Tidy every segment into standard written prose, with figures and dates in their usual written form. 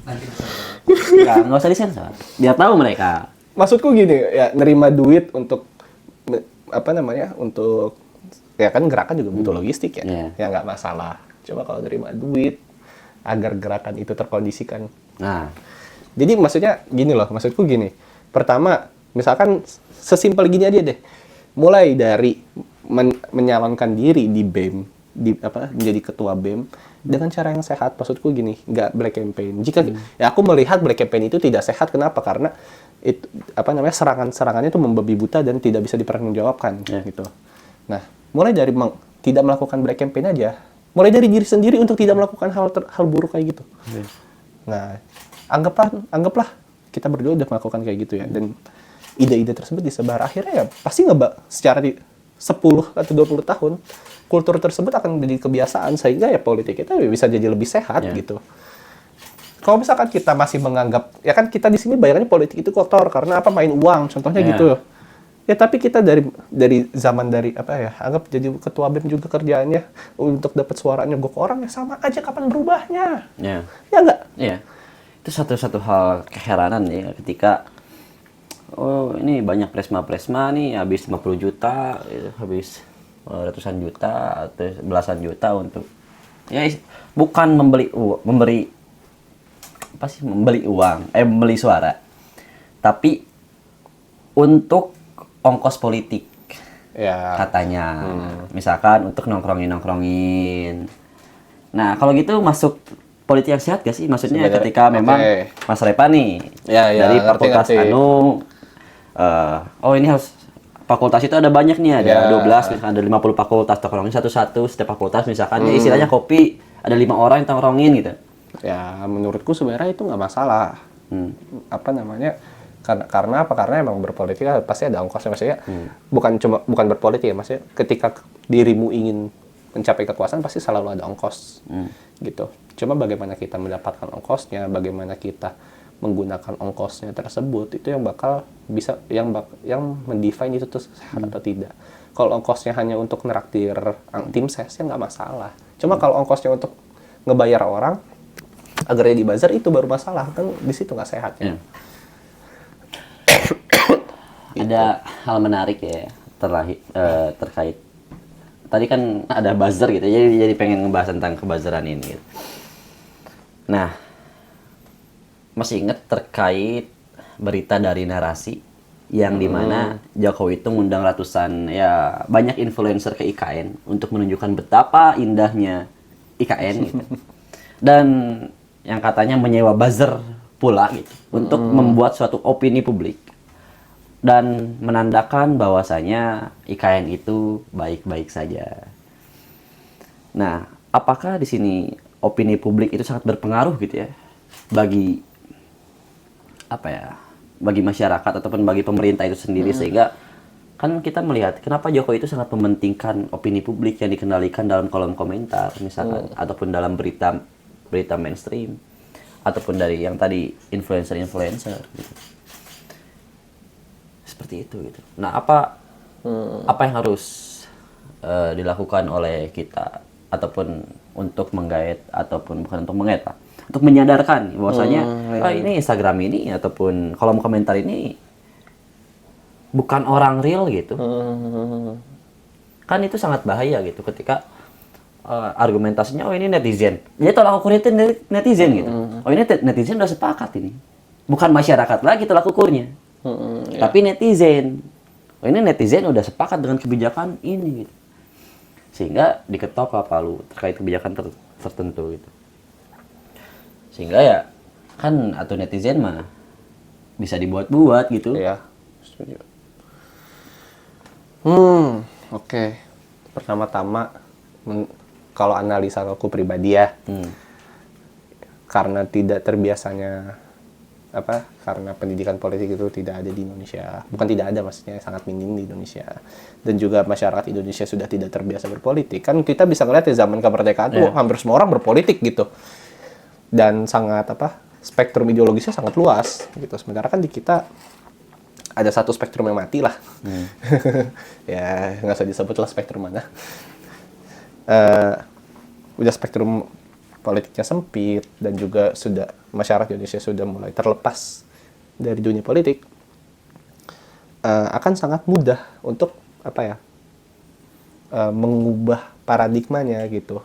Nggak usah disensor. Biar tahu mereka. Maksudku gini, ya nerima duit untuk untuk ya kan gerakan juga butuh logistik ya. Yeah. Ya nggak masalah. Coba kalau nerima duit agar gerakan itu terkondisikan. Nah, Jadi maksudnya gini loh, maksudku gini. Pertama, misalkan sesimpel gini aja deh. Mulai dari menyalonkan diri di BEM, menjadi ketua BEM dengan cara yang sehat. Maksudku gini, nggak black campaign. Jika ya aku melihat black campaign itu tidak sehat, kenapa? Karena itu serangannya itu membabi buta dan tidak bisa dipertanggungjawabkan gitu. Nah, mulai dari tidak melakukan black campaign aja. Mulai dari diri sendiri untuk tidak melakukan hal buruk kayak gitu. Nah, anggaplah kita berdua udah melakukan kayak gitu ya, dan ide-ide tersebut disebar, akhirnya ya pasti secara 10 atau 20 tahun kultur tersebut akan menjadi kebiasaan, sehingga ya politik kita bisa jadi lebih sehat gitu. Kalau misalkan kita masih menganggap, ya kan kita di sini bayangannya politik itu kotor karena main uang, contohnya gitu. Ya tapi kita dari zaman anggap jadi ketua BEM juga kerjaannya untuk dapat suara nyogok orang, ya sama aja, kapan berubahnya? Ya nggak? Iya. Itu satu hal keheranan ya, ketika ini banyak plasma nih, habis 50 juta, habis ratusan juta atau belasan juta untuk bukan membeli suara, tapi untuk ongkos politik katanya. Misalkan untuk nongkrongin. Nah, kalau gitu masuk politik yang sehat gak sih? Maksudnya ketika memang Mas Repa nih dari fakultas ini harus fakultas itu ada banyak nih, ada 12, misalkan ada 50 fakultas, tongkrongin satu-satu setiap fakultas, misalkan istilahnya kopi, ada 5 orang yang tongkrongin gitu. Ya, menurutku sebenarnya itu nggak masalah. Karena emang berpolitik pasti ada ongkosnya, maksudnya bukan berpolitik ya, maksudnya ketika dirimu ingin mencapai kekuasaan pasti selalu ada ongkos gitu. Cuma bagaimana kita mendapatkan ongkosnya, bagaimana kita menggunakan ongkosnya tersebut, itu yang bakal bisa yang mendefine itu tuh sehat atau tidak. Kalau ongkosnya hanya untuk neraktir tim ses ya nggak masalah. Cuma kalau ongkosnya untuk ngebayar orang agar dia dibazar, itu baru masalah, kan di situ nggak sehat ya. Ada hal menarik ya terkait tadi kan ada buzzer gitu, jadi pengen ngebahas tentang kebazaran ini gitu. Nah, masih ingat terkait berita dari Narasi yang dimana Jokowi itu ngundang ratusan banyak influencer ke IKN untuk menunjukkan betapa indahnya IKN gitu. Dan yang katanya menyewa buzzer pula gitu untuk membuat suatu opini publik dan menandakan bahwasanya IKN itu baik-baik saja. Nah, apakah di sini opini publik itu sangat berpengaruh gitu ya bagi bagi masyarakat ataupun bagi pemerintah itu sendiri, sehingga kan kita melihat kenapa Jokowi itu sangat mementingkan opini publik yang dikendalikan dalam kolom komentar misalkan, ataupun dalam berita mainstream, ataupun dari yang tadi influencer gitu. Seperti itu gitu. Nah, apa yang harus dilakukan oleh kita, ataupun untuk menggait, ataupun bukan untuk menggait, untuk menyadarkan bahwasanya ini Instagram ini ataupun kolom komentar ini bukan orang real gitu. Kan itu sangat bahaya gitu ketika argumentasinya ini netizen. Jadi tolak ukurnya itu netizen gitu. Ini netizen udah sepakat ini. Bukan masyarakat lagi tolak ukurnya. Tapi netizen. Ini netizen udah sepakat dengan kebijakan ini gitu. Sehingga diketok palu terkait kebijakan tertentu gitu. Sehingga ya kan atau netizen mah bisa dibuat-buat gitu. Iya, setuju. Oke. Pertama-tama kalau analisa aku pribadi ya, karena tidak terbiasanya karena pendidikan politik itu tidak ada di Indonesia. Bukan tidak ada, maksudnya sangat minim di Indonesia. Dan juga masyarakat Indonesia sudah tidak terbiasa berpolitik. Kan kita bisa ngeliat di zaman kemerdekaan tuh hampir semua orang berpolitik gitu. Dan sangat spektrum ideologisnya sangat luas gitu. Sementara kan di kita ada satu spektrum yang mati lah. Ya nggak usah disebut lah spektrum mana. Udah spektrum politiknya sempit, dan juga sudah masyarakat Indonesia sudah mulai terlepas dari dunia politik, akan sangat mudah untuk mengubah paradigmanya gitu.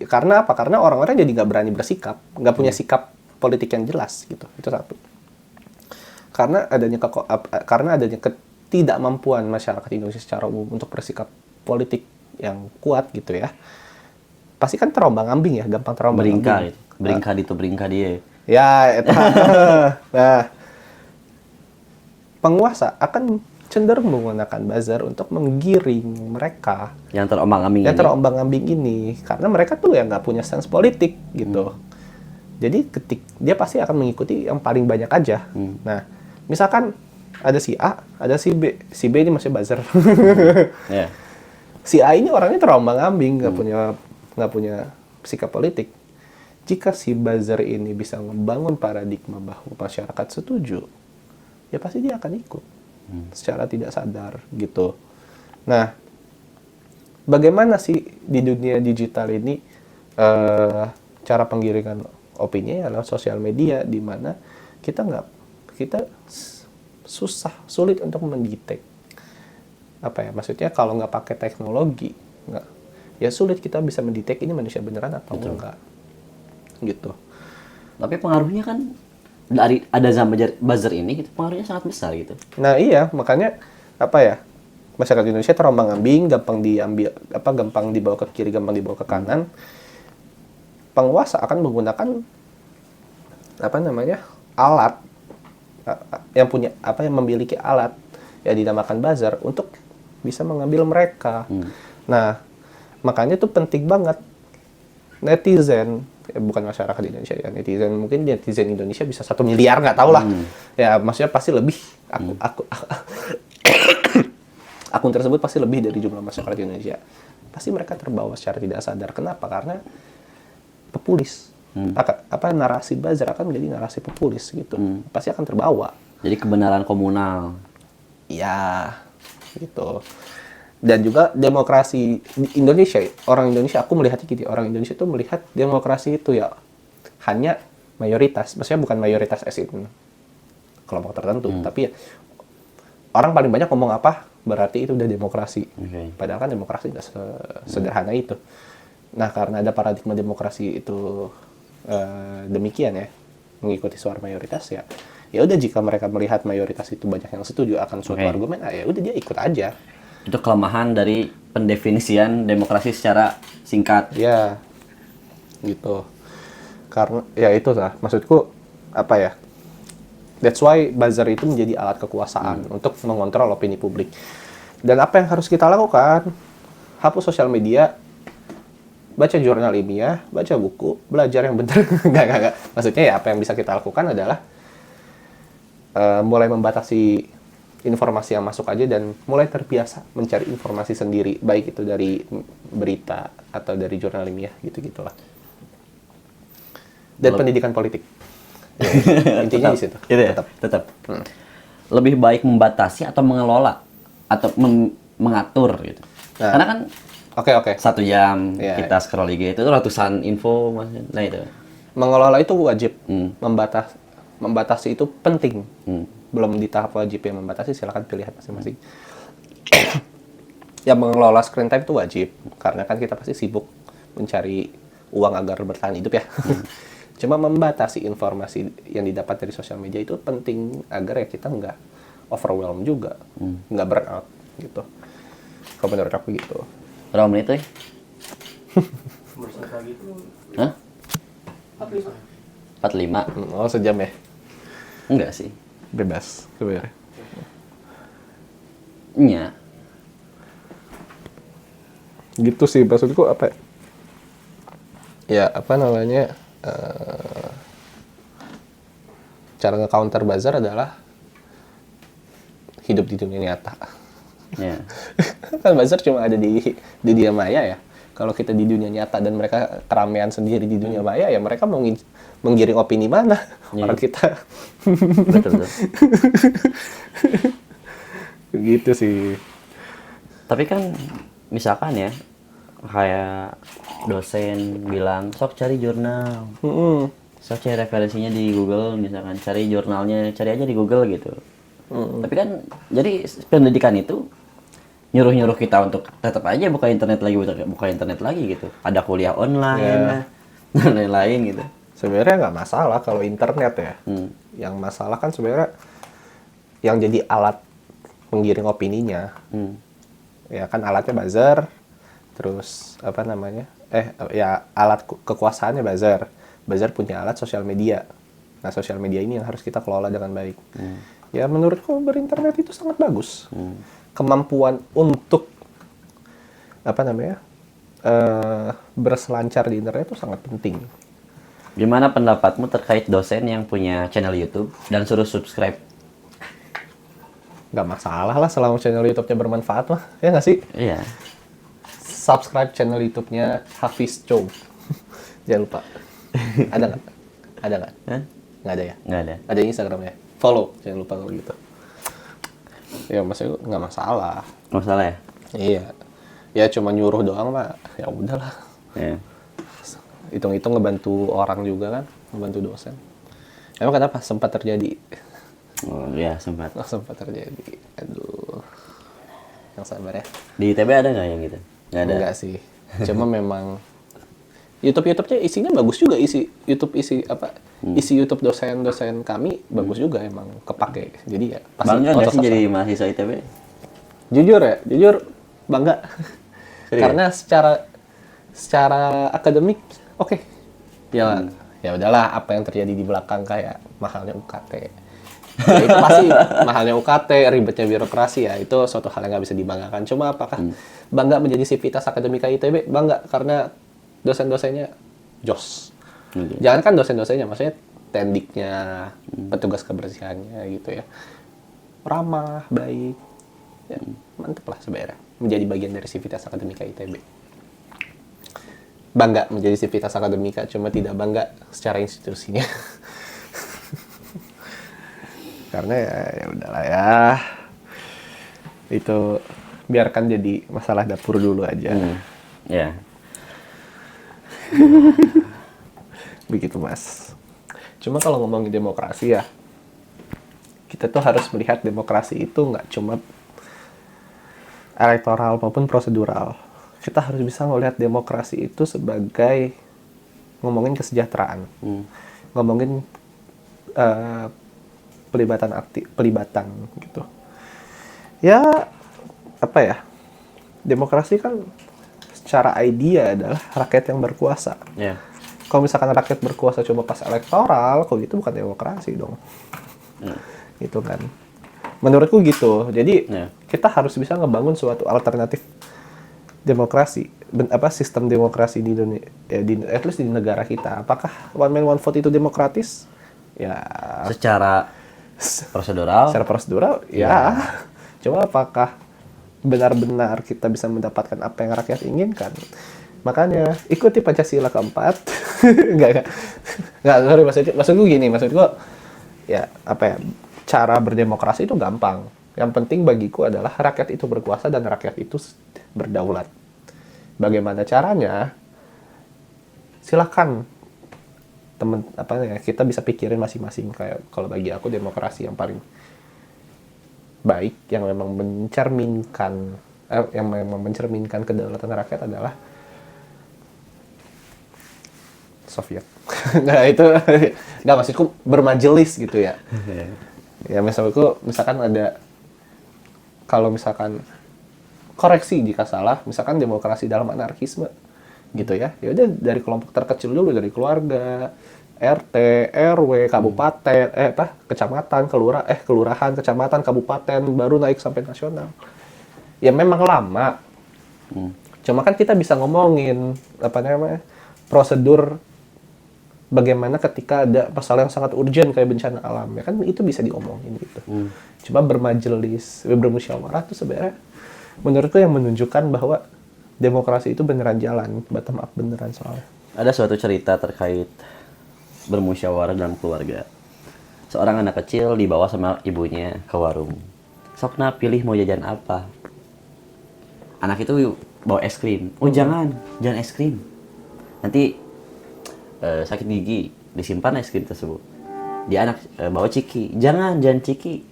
Karena apa? Karena orang-orang jadi nggak berani bersikap, nggak punya sikap politik yang jelas gitu. Itu satu. Karena adanya ketidakmampuan masyarakat Indonesia secara umum untuk bersikap politik yang kuat gitu ya. Pasti kan terombang-ambing ya, gampang terombang-ambing. Beringkah dia. Ya, itu. Nah, penguasa akan cenderung menggunakan buzzer untuk menggiring mereka Yang terombang-ambing ini karena mereka tuh ya nggak punya sense politik gitu. Jadi dia pasti akan mengikuti yang paling banyak aja. Nah, misalkan ada si A, ada si B. Si B ini masih buzzer. Yeah. Si A ini orangnya terombang-ambing, nggak punya sikap politik. Jika si buzzer ini bisa membangun paradigma bahwa masyarakat setuju, ya pasti dia akan ikut secara tidak sadar gitu. Nah, bagaimana sih di dunia digital ini cara penggiringan opini adalah sosial media, di mana kita sulit untuk mendetek maksudnya kalau nggak pakai teknologi ya sulit kita bisa mendetek ini manusia beneran atau enggak gitu. Tapi pengaruhnya kan dari ada zaman buzzer ini gitu, pengaruhnya sangat besar gitu. Nah iya, makanya masyarakat Indonesia terombang-ambing, gampang dibawa ke kiri, gampang dibawa ke kanan. Penguasa akan menggunakan alat yang memiliki alat yang dinamakan buzzer untuk bisa mengambil mereka. Nah, makanya itu penting banget netizen, bukan masyarakat Indonesia ya, mungkin netizen Indonesia bisa 1 miliar, nggak tahu lah. Ya maksudnya pasti lebih. Akun tersebut pasti lebih dari jumlah masyarakat Indonesia. Pasti mereka terbawa secara tidak sadar. Kenapa? Karena populis. Narasi buzzer akan menjadi narasi populis gitu. Pasti akan terbawa. Jadi kebenaran komunal. Ya, gitu. Dan juga demokrasi di Indonesia, orang Indonesia, aku melihatnya gitu, orang Indonesia itu melihat demokrasi itu ya hanya mayoritas, maksudnya bukan mayoritas as in kelompok tertentu, tapi ya orang paling banyak ngomong apa, berarti itu udah demokrasi. Padahal kan demokrasi nggak sederhana itu. Nah, karena ada paradigma demokrasi itu demikian ya, mengikuti suara mayoritas ya udah, jika mereka melihat mayoritas itu banyak yang setuju akan suatu argumen, ya udah dia ikut aja. Itu kelemahan dari pendefinisian demokrasi secara singkat. Ya, gitu. Karena ya itu lah, maksudku that's why buzzer itu menjadi alat kekuasaan untuk mengontrol opini publik. Dan apa yang harus kita lakukan? Hapus sosial media, baca jurnal ilmiah, baca buku, belajar yang benar. Enggak. Maksudnya ya apa yang bisa kita lakukan adalah mulai membatasi informasi yang masuk aja dan mulai terbiasa mencari informasi sendiri, baik itu dari berita atau dari jurnal ilmiah gitu-gitulah. Dan pendidikan politik. Ya, intinya di situ. Tetap. Lebih baik membatasi atau mengelola atau mengatur gitu. Nah, karena kan Oke. 1 jam kita scroll IG itu ratusan info, nah itu. Mengelola itu wajib. Membatasi itu penting. Belum di tahap wajib ya membatasi, silakan pilihan masing-masing. Yang mengelola screen time itu wajib, karena kan kita pasti sibuk mencari uang agar bertahan hidup ya. Cuma membatasi informasi yang didapat dari sosial media itu penting agar ya kita nggak overwhelm juga, nggak burn out gitu. Kalau menurut aku gitu. Berapa menit tuh? Hah? 45. Oh, sejam ya? Enggak sih. Bebas sebenarnya. Iya. Gitu sih maksudku cara nge-counter buzzer adalah hidup di dunia nyata. Yeah. Kan buzzer cuma ada di dunia maya ya. Kalau kita di dunia nyata dan mereka keramaian sendiri di dunia maya, ya mereka mau menggiring opini mana orang kita. Betul. Gitu sih. Tapi kan misalkan ya, kayak dosen bilang sok cari jurnal, So, cari referensinya di Google, misalkan cari jurnalnya, cari aja di Google gitu. Tapi kan, jadi pendidikan itu nyuruh-nyuruh kita untuk tetap aja buka internet lagi gitu. Ada kuliah online lah, dan lain-lain gitu. Sebenarnya nggak masalah kalau internet ya. Yang masalah kan sebenarnya yang jadi alat penggiring opininya. Ya kan alatnya buzzer, terus apa namanya? Ya alat kekuasaannya buzzer. Buzzer punya alat sosial media. Nah, sosial media ini yang harus kita kelola dengan baik. Ya menurutku berinternet itu sangat bagus. Kemampuan untuk apa namanya? Berselancar di internet itu sangat penting. Gimana pendapatmu terkait dosen yang punya channel YouTube dan suruh subscribe? Nggak masalah lah selama channel YouTube-nya bermanfaat mah. Ya nggak sih? Iya. Subscribe channel YouTube-nya Hafiz Chow. Jangan lupa. Ada nggak? Ada nggak? Hah? Nggak ada ya? Nggak ada. Ada Instagramnya. Follow. Jangan lupa kalau gitu. Ya maksudnya nggak masalah. Masalah ya? Iya. Ya cuma nyuruh doang mah. Ya udahlah. Iya. Hitung-hitung ngebantu orang juga kan. Ngebantu dosen. Emang kenapa? Sempat terjadi. Oh iya, sempat. Sempat terjadi. Aduh. Yang sabar ya. Di ITB ada nggak yang gitu? Nggak ada. Enggak sih. Cuma memang YouTube-nya isinya bagus juga, isi YouTube dosen-dosen kami bagus juga emang kepake. Jadi ya pasti Bangga nggak sih otot-otot. jadi mahasiswa ITB? Jujur bangga. Serius? Karena secara akademik oke. Ya udahlah apa yang terjadi di belakang kayak mahalnya UKT. Ya, itu pasti mahalnya UKT, ribetnya birokrasi ya, itu suatu hal yang nggak bisa dibanggakan. Cuma apakah bangga menjadi sivitas akademika ITB? Bangga karena dosen-dosennya jos. Jangan kan dosen-dosennya, maksudnya tendiknya, petugas kebersihannya gitu ya. Ramah, baik. Ya, mantep lah sebenarnya. Menjadi bagian dari sivitas akademika ITB. Bangga menjadi sivitas akademika, cuma tidak bangga secara institusinya. Karena ya udahlah ya. Itu biarkan jadi masalah dapur dulu aja. Ya. Begitu Mas. Cuma kalau ngomongin demokrasi ya, kita tuh harus melihat demokrasi itu nggak cuma elektoral maupun prosedural. Kita harus bisa melihat demokrasi itu sebagai ngomongin kesejahteraan, ngomongin pelibatan gitu. Ya apa ya? Demokrasi kan secara idea adalah rakyat yang berkuasa. Ya. Kalau misalkan rakyat berkuasa cuma pas elektoral, kok gitu bukan demokrasi dong. Gitu kan. Menurutku gitu. Jadi kita harus bisa ngebangun suatu alternatif demokrasi, sistem demokrasi di Indonesia, at least di negara kita. Apakah one man one vote itu demokratis? Ya. Secara prosedural. Secara prosedural, ya. Cuma apakah benar-benar kita bisa mendapatkan apa yang rakyat inginkan? Makanya ikuti Pancasila keempat. Enggak, sorry, maksudku gini, maksudku ya apa ya, cara berdemokrasi itu gampang. Yang penting bagiku adalah rakyat itu berkuasa dan rakyat itu berdaulat. Bagaimana caranya? Silakan kita bisa pikirin masing-masing. Kayak kalau bagi aku demokrasi yang paling baik, yang memang mencerminkan kedaulatan rakyat adalah Soviet. Nah itu nggak, maksudku bermajelis gitu ya. Ya misalkan ada, kalau misalkan koreksi jika salah, misalkan demokrasi dalam anarkisme gitu ya. Ya udah dari kelompok terkecil dulu, dari keluarga, RT, RW, kabupaten, kecamatan, kelurahan, kecamatan, kabupaten, baru naik sampai nasional. Ya memang lama. Cuma kan kita bisa ngomongin prosedur bagaimana ketika ada masalah yang sangat urgent kayak bencana alam, ya kan itu bisa diomongin gitu. Cuma bermajelis, bermusyawarah tuh sebenarnya menurutku yang menunjukkan bahwa demokrasi itu beneran jalan, bottom up beneran soalnya. Ada suatu cerita terkait bermusyawarah dalam keluarga. Seorang anak kecil dibawa sama ibunya ke warung. Sokna pilih mau jajan apa. Anak itu bawa es krim. Oh jangan es krim. Nanti sakit gigi. disimpan es krim tersebut. Dia anak bawa ciki, jangan ciki.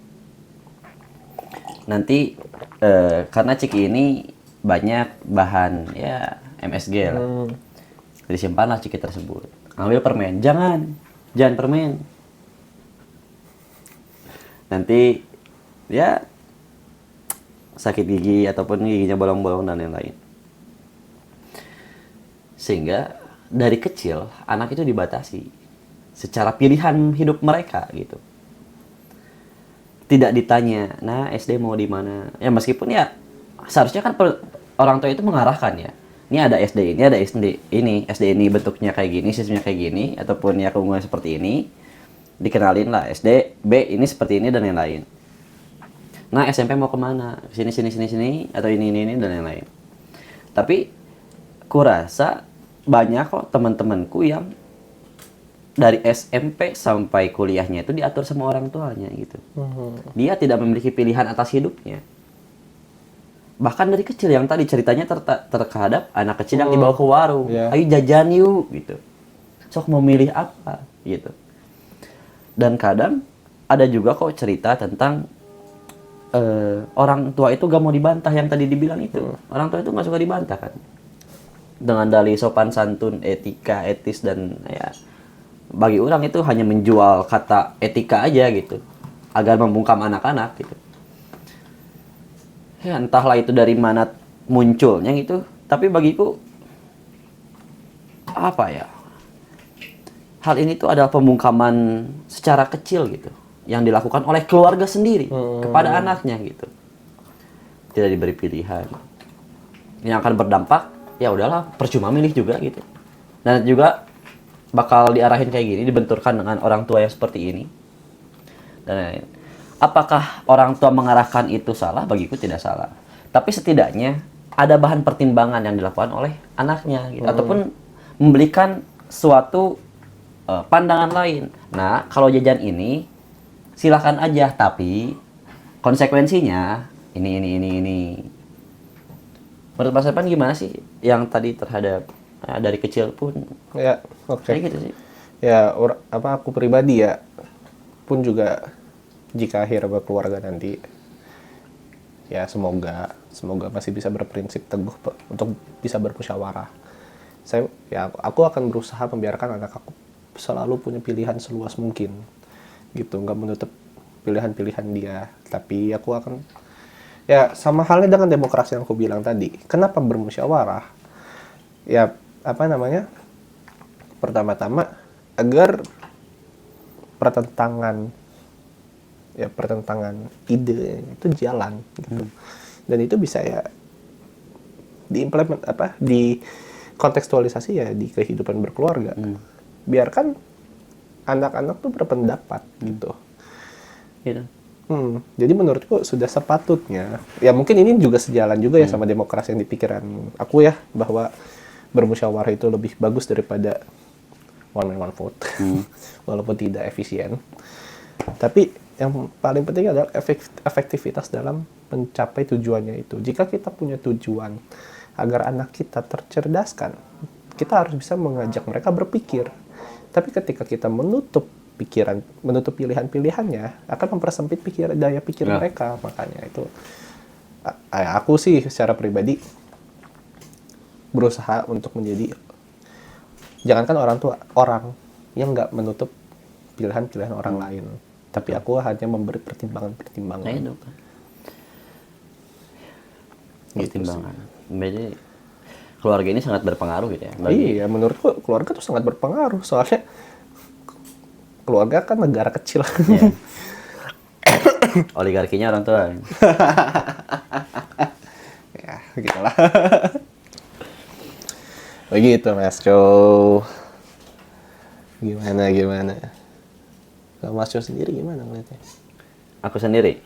Nanti karena ciki ini banyak bahan ya MSG lah. Disimpanlah ciki tersebut. Ambil permen, jangan permen. Nanti ya sakit gigi ataupun giginya bolong-bolong dan lain-lain. Sehingga dari kecil anak itu dibatasi secara pilihan hidup mereka gitu. Tidak ditanya, nah SD mau di mana? Ya meskipun ya seharusnya kan orang tua itu mengarahkan ya. Ini ada SD ini, ada SD ini bentuknya kayak gini, sistemnya kayak gini, ataupun ya keunggulan seperti ini. Dikenalin lah SD B ini seperti ini dan lain-lain. Nah SMP mau kemana? Sini atau ini dan lain-lain. Tapi kurasa banyak kok teman-temanku yang dari SMP sampai kuliahnya itu diatur sama orang tuanya gitu. Dia tidak memiliki pilihan atas hidupnya. Bahkan dari kecil yang tadi ceritanya terhadap anak kecil yang dibawa ke warung. Ayo jajan yuk gitu. Sok mau milih apa gitu. Dan kadang ada juga kok cerita tentang orang tua itu gak mau dibantah yang tadi dibilang itu. Orang tua itu gak suka dibantah kan. Dengan dalih sopan santun, etika, etis dan ya bagi orang itu hanya menjual kata etika aja gitu. Agar membungkam anak-anak gitu. Ya entahlah itu dari mana munculnya gitu. Tapi bagiku apa ya? Hal ini tuh adalah pembungkaman secara kecil gitu. Yang dilakukan oleh keluarga sendiri kepada anaknya gitu. Tidak diberi pilihan. Yang akan berdampak ya udahlah percuma milih juga gitu. Dan juga bakal diarahin kayak gini, dibenturkan dengan orang tua yang seperti ini. Dan lain-lain. Apakah orang tua mengarahkan itu salah? Bagiku tidak salah. Tapi setidaknya ada bahan pertimbangan yang dilakukan oleh anaknya gitu. Ataupun memberikan suatu pandangan lain. Nah, kalau jajan ini silakan aja, tapi konsekuensinya ini. Menurut Mas Evan gimana sih yang tadi terhadap dari kecil pun? Ya, oke. Kayak gitu sih. Ya, aku pribadi ya pun juga jika akhirnya berkeluarga nanti ya semoga masih bisa berprinsip teguh untuk bisa bermusyawarah. Aku akan berusaha membiarkan anak aku selalu punya pilihan seluas mungkin gitu, nggak menutup pilihan-pilihan dia, tapi aku akan ya sama halnya dengan demokrasi yang aku bilang tadi. Kenapa bermusyawarah? Ya pertama-tama agar pertentangan ide itu jalan gitu. Dan itu bisa ya dikontekstualisasi ya di kehidupan berkeluarga. Biarkan anak-anak tuh berpendapat gitu. Gitu. Jadi menurutku sudah sepatutnya, ya mungkin ini juga sejalan juga ya sama demokrasi yang di pikiran aku ya, bahwa bermusyawarah itu lebih bagus daripada one man one vote, walaupun tidak efisien. Tapi yang paling penting adalah efektivitas dalam mencapai tujuannya itu. Jika kita punya tujuan agar anak kita tercerdaskan, kita harus bisa mengajak mereka berpikir. Tapi ketika kita menutup pilihan-pilihannya, akan mempersempit daya pikir mereka. Makanya itu, aku sih secara pribadi berusaha untuk menjadi, jangankan orang yang nggak menutup pilihan-pilihan orang lain. Tapi aku hanya memberi pertimbangan-pertimbangan. Nah, itu kan. Pertimbangan. Jadi keluarga ini sangat berpengaruh gitu ya. Iya, menurutku keluarga tuh sangat berpengaruh. Soalnya keluarga kan negara kecil. Yeah. Oligarkinya orang tua. Ya, begitulah. Begitu, Mas Co. Gimana? Kalau Mas Co sendiri gimana ngeliatnya? Aku sendiri?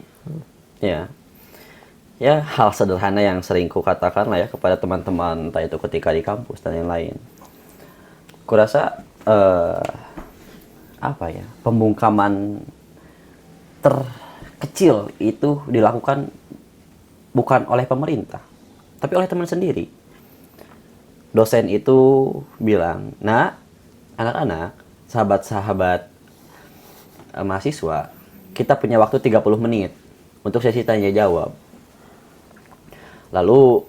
Ya hal sederhana yang sering ku katakan lah ya kepada teman-teman, entah itu ketika di kampus dan yang lain. Kurasa pembungkaman terkecil itu dilakukan bukan oleh pemerintah, tapi oleh teman sendiri. Dosen itu bilang, nah anak-anak sahabat-sahabat mahasiswa, kita punya waktu 30 menit untuk sesi tanya jawab. Lalu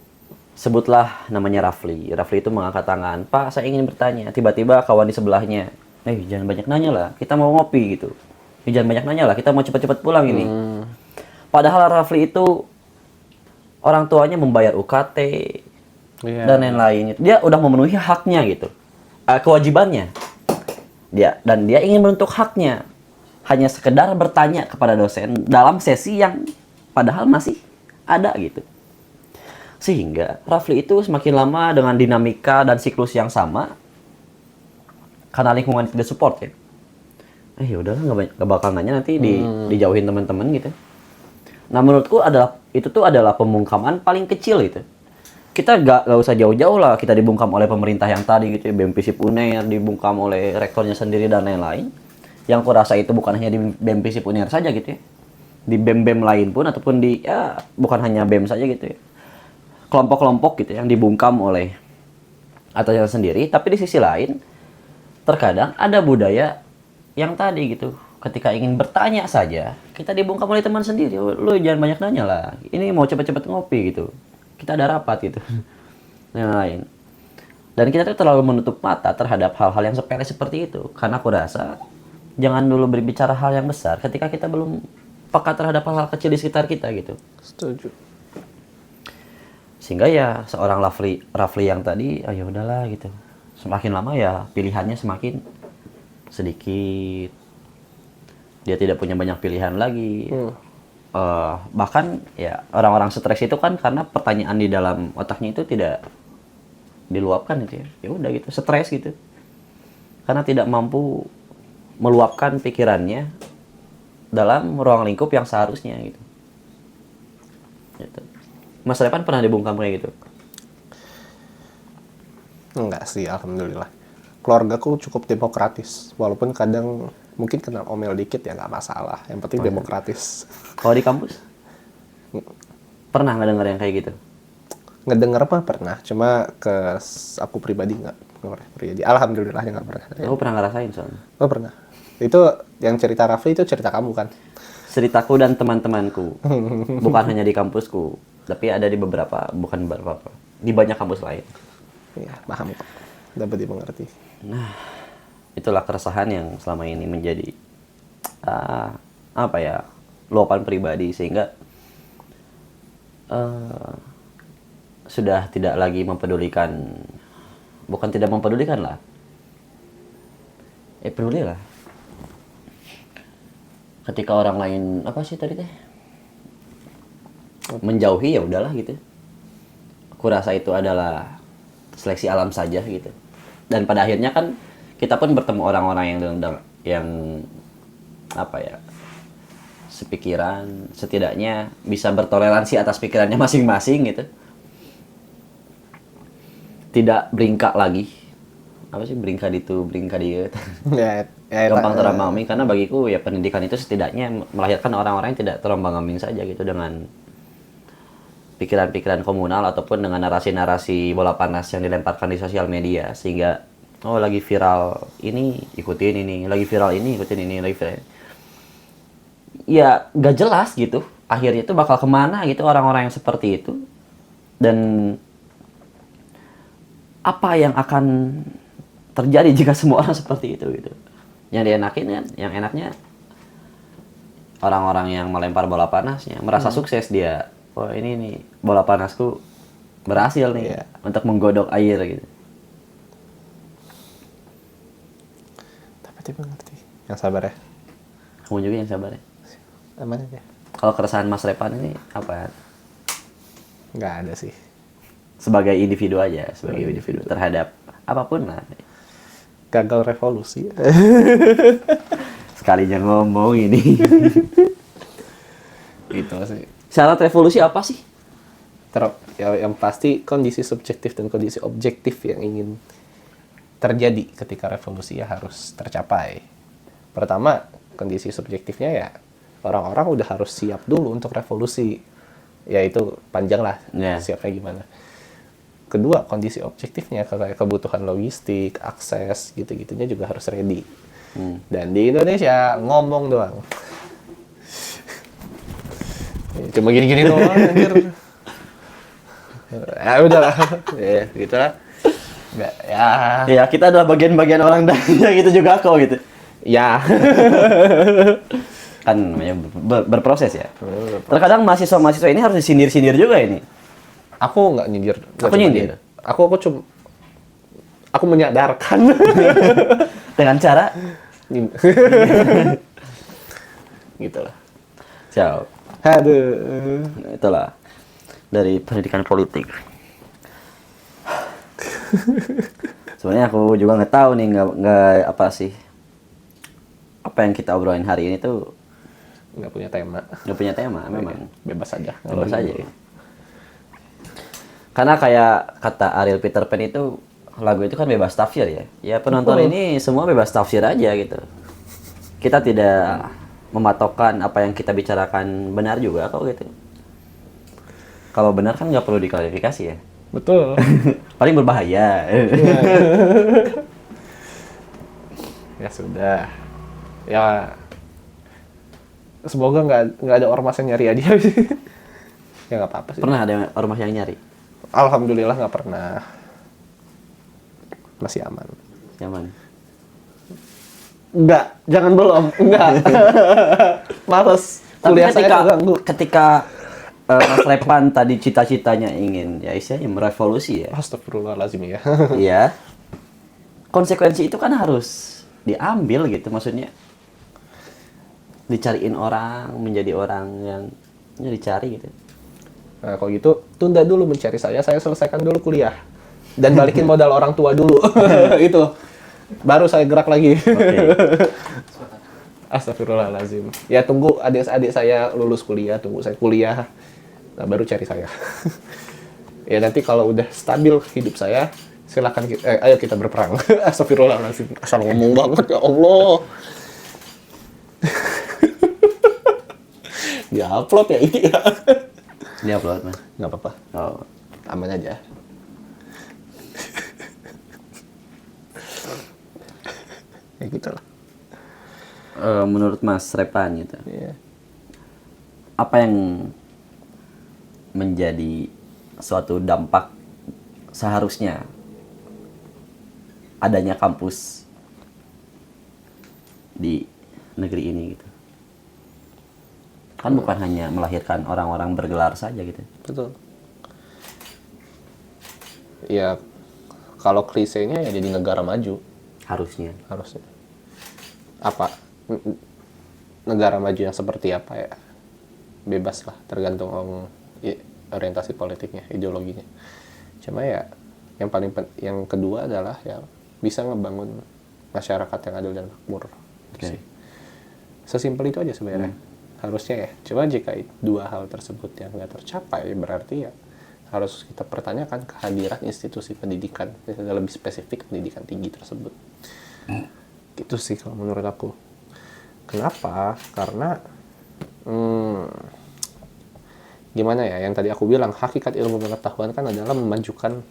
sebutlah namanya Rafli. Rafli itu mengangkat tangan, "Pak, saya ingin bertanya." Tiba-tiba kawan di sebelahnya, jangan banyak nanya lah, kita mau ngopi gitu. Jangan banyak nanya lah, kita mau cepat-cepat pulang ini." Padahal Rafli itu orang tuanya membayar UKT dan lain-lain. Dia udah memenuhi haknya gitu, kewajibannya. Dia ingin menuntut haknya. Hanya sekedar bertanya kepada dosen dalam sesi yang padahal masih ada gitu. Sehingga Rafli itu semakin lama dengan dinamika dan siklus yang sama, karena lingkungan tidak support ya. Udahlah, nggak bakal nanya, nanti dijauhin teman-teman gitu. Nah, menurutku itu adalah pembungkaman paling kecil itu. Kita nggak usah jauh-jauh lah, kita dibungkam oleh pemerintah yang tadi gitu ya, BEM FISIP UNER, dibungkam oleh rektornya sendiri dan lain-lain. Yang aku rasa itu bukan hanya di BEM FISIP UNER saja gitu ya. Di BEM-BEM lain pun, ataupun bukan hanya BEM saja gitu ya. Kelompok-kelompok gitu yang dibungkam oleh atasannya sendiri. Tapi di sisi lain, terkadang ada budaya yang tadi gitu. Ketika ingin bertanya saja, kita dibungkam oleh teman sendiri. Lu jangan banyak nanya lah. Ini mau cepet-cepet ngopi gitu. Kita ada rapat gitu. Yang lain. Dan kita tuh terlalu menutup mata terhadap hal-hal yang sepele seperti itu. Karena aku rasa jangan dulu berbicara hal yang besar ketika kita belum peka terhadap hal-hal kecil di sekitar kita gitu. Setuju. Sehingga ya seorang Rafli yang tadi, ya udahlah gitu. Semakin lama ya pilihannya semakin sedikit. Dia tidak punya banyak pilihan lagi. Bahkan ya orang-orang stres itu kan karena pertanyaan di dalam otaknya itu tidak diluapkan gitu ya. Ya udah gitu, stres gitu. Karena tidak mampu meluapkan pikirannya dalam ruang lingkup yang seharusnya gitu. Mas Repan pernah dibungkam kayak gitu? Enggak sih, alhamdulillah. Keluargaku cukup demokratis, walaupun kadang mungkin kena omel dikit ya nggak masalah. Yang penting demokratis. Kalau di kampus? Pernah nggak dengar yang kayak gitu? Ngedenger mah pernah, cuma aku pribadi nggak pribadi. Alhamdulillahnya nggak pernah. Aku pernah ngerasain soalnya. Oh pernah. Itu yang cerita Rafli itu cerita kamu kan? Ceritaku dan teman-temanku. Bukan hanya di kampusku, tapi ada di di banyak kampus lain. Iya, paham kok. Dapat dimengerti. Nah, itulah keresahan yang selama ini menjadi luapan pribadi, sehingga sudah tidak lagi mempedulikan, bukan tidak mempedulikan lah, peduli lah. Ketika orang lain menjauhi, ya udahlah gitu. Aku rasa itu adalah seleksi alam saja gitu. Dan pada akhirnya kan kita pun bertemu orang-orang yang sepikiran, setidaknya bisa bertoleransi atas pikirannya masing-masing gitu. Tidak beringkak lagi. Beringkak itu, beringkak dia. Gampang terombang-ambing, karena bagiku ya pendidikan itu setidaknya melahirkan orang-orang yang tidak terombang-ambing saja gitu, dengan pikiran-pikiran komunal ataupun dengan narasi-narasi bola panas yang dilemparkan di sosial media, sehingga lagi viral ini ikutin ini, lagi viral ini ikutin ini, lagi viral. Ya gak jelas gitu. Akhirnya itu bakal kemana gitu orang-orang yang seperti itu. Dan apa yang akan terjadi jika semua orang seperti itu gitu. Yang enaknya orang-orang yang melempar bola panasnya merasa sukses dia. Ini nih bola panasku berhasil nih untuk menggodok air gitu. Tapi mengerti. Yang sabar ya. Kamu juga yang sabar ya. Aman aja. Kalau keresahan Mas Repan ini apa? Nggak ada sih. Sebagai individu aja, sebagai individu terhadap apapun lah. Gagal revolusi. Sekalinya ngomong ini. Itu sih. Syarat revolusi apa sih? Yang pasti kondisi subjektif dan kondisi objektif yang ingin terjadi ketika revolusi ya harus tercapai. Pertama, kondisi subjektifnya ya orang-orang udah harus siap dulu untuk revolusi. Ya itu panjang lah, siapnya gimana. Kedua, kondisi objektifnya kayak kebutuhan logistik, akses, gitu-gitunya juga harus ready. Dan di Indonesia ngomong doang. Cuma gini-gini doang anjir. Ya udahlah. Ya, gitu lah. Enggak, ya. Ya, kita adalah bagian-bagian orang dan gitu juga kok gitu. Ya. Kan namanya berproses ya. Terkadang mahasiswa-mahasiswa ini harus disindir-sindir juga ini. Aku nggak nyindir. Aku nyindir. Aku cuma aku menyadarkan Dengan cara gitu lah. jauh. Aduh. Itulah dari pendidikan politik. Sebenarnya aku juga nggak tahu nih, nggak apa sih apa yang kita obrolin hari ini tuh Nggak punya tema. nggak punya tema memang. Bebas aja. Bebas aja. Karena kayak kata Ariel Peter Pan itu, lagu itu kan bebas tafsir ya. Ya penonton ini semua bebas tafsir aja gitu. Kita tidak mematokkan apa yang kita bicarakan benar juga kok gitu. Kalau benar kan nggak perlu diklarifikasi ya. Betul. Paling berbahaya. Ya sudah. Ya semoga nggak ada ormas yang nyari dia. Ya nggak apa-apa sih. Pernah ada ormas yang nyari? Alhamdulillah nggak pernah. Masih aman. Nyaman. Enggak, jangan belum. Enggak. Males. Tapi Kuliah saya keganggu. ketika Mas Repan tadi cita-citanya ingin ya istilahnya merevolusi ya. Astagfirullahaladzim ya. Iya. Konsekuensi itu kan harus diambil gitu, maksudnya. Dicariin orang, menjadi orang yang dicari gitu. Nah, kalau gitu, tunda dulu mencari saya selesaikan dulu kuliah. Dan balikin modal orang tua dulu. Itu. Baru saya gerak lagi. Oke. Astagfirullahaladzim. Ya tunggu adik-adik saya lulus kuliah, tunggu saya kuliah. Nah, baru cari saya. Ya nanti kalau udah stabil hidup saya, silakan ayo kita berperang. Astagfirullahaladzim. Asal ngomong banget ya Allah. Di-upload ya ini ya. Dia upload Mas. Nggak apa-apa. Oh. Aman aja. Ya gitu lah. Menurut Mas Repan gitu. Iya. Apa yang menjadi suatu dampak seharusnya adanya kampus di negeri ini gitu? Kan bukan hanya melahirkan orang-orang bergelar saja gitu. Betul. Ya, kalau klisenya ya jadi negara maju. Harusnya. Harusnya. Apa? Negara maju yang seperti apa ya? Bebas lah, tergantung orientasi politiknya, ideologinya. Cuma ya, yang kedua adalah ya bisa ngebangun masyarakat yang adil dan makmur. Oke. Sesimpel itu aja sebenarnya. Harusnya ya. Cuma jika dua hal tersebut yang nggak tercapai, berarti ya harus kita pertanyakan kehadiran institusi pendidikan, misalnya lebih spesifik pendidikan tinggi tersebut. Gitu sih kalau menurut aku. Kenapa? Karena gimana ya, yang tadi aku bilang, hakikat ilmu pengetahuan kan adalah memajukan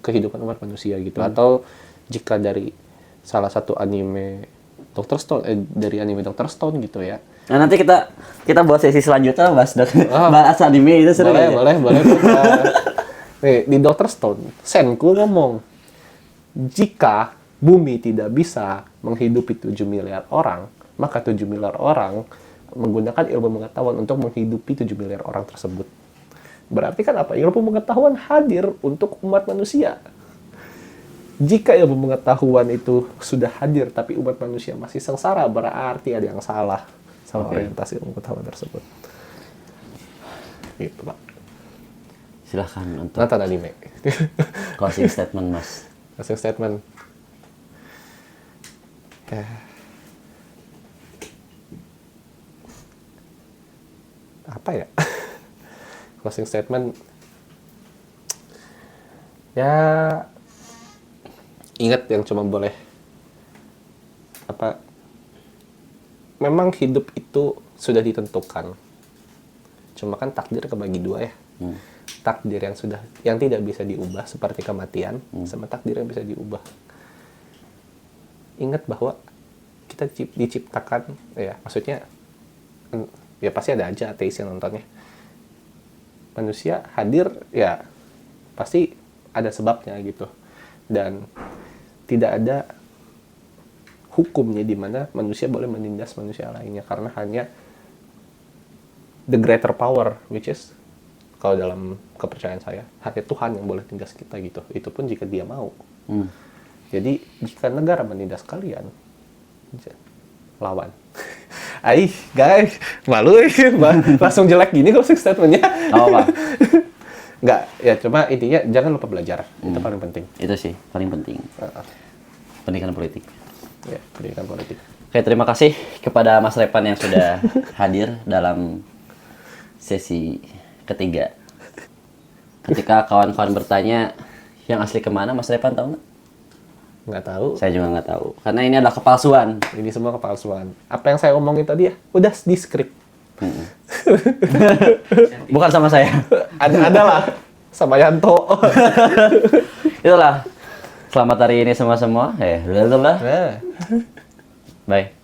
kehidupan umat manusia gitu. Atau jika dari salah satu anime Dr. Stone, dari anime Dr. Stone gitu ya. Nah, nanti kita buat sesi selanjutnya bahas bahas anime itu seru ya. Boleh. Nih, di Dr. Stone, Senku ngomong, jika bumi tidak bisa menghidupi 7 miliar orang, maka 7 miliar orang menggunakan ilmu pengetahuan untuk menghidupi 7 miliar orang tersebut. Berarti kan apa? Ilmu pengetahuan hadir untuk umat manusia. Jika ilmu pengetahuan itu sudah hadir tapi umat manusia masih sengsara, berarti ada yang salah sama orientasi ilmu pengetahuan tersebut. Gitu, Pak. Silahkan untuk Nonton anime. closing statement Mas. Closing statement. Ya. Apa ya? Closing statement. Ya, ingat yang cuma boleh apa? Memang hidup itu sudah ditentukan. Cuma kan takdir kebagi dua ya. Takdir yang tidak bisa diubah seperti kematian, sama takdir yang bisa diubah. Ingat bahwa kita kita diciptakan, ya maksudnya ya pasti ada aja ateis yang nontonnya. Manusia hadir ya pasti ada sebabnya gitu. Dan tidak ada hukumnya di mana manusia boleh menindas manusia lainnya karena hanya the greater power, which is kalau dalam kepercayaan saya hanya Tuhan yang boleh tindas kita gitu. Itu pun jika Dia mau. Jadi jika negara menindas kalian, lawan. Aih, guys, malu langsung jelek gini closing statementnya. Oh, apa? Nggak, ya cuma intinya jangan lupa belajar. Itu paling penting. Itu sih paling penting. Pendidikan politik. Ya, pendidikan politik. Oke, terima kasih kepada Mas Repan yang sudah hadir dalam sesi ketiga. Ketika kawan-kawan bertanya, yang asli kemana, Mas Repan tahu nggak? Nggak tahu. Saya juga nggak tahu. Karena ini adalah kepalsuan. Ini semua kepalsuan. Apa yang saya omongin tadi ya, udah di skrip. Bukan sama saya. Ada lah, sama Yanto. Itulah. Selamat hari ini semua-semua. Bye.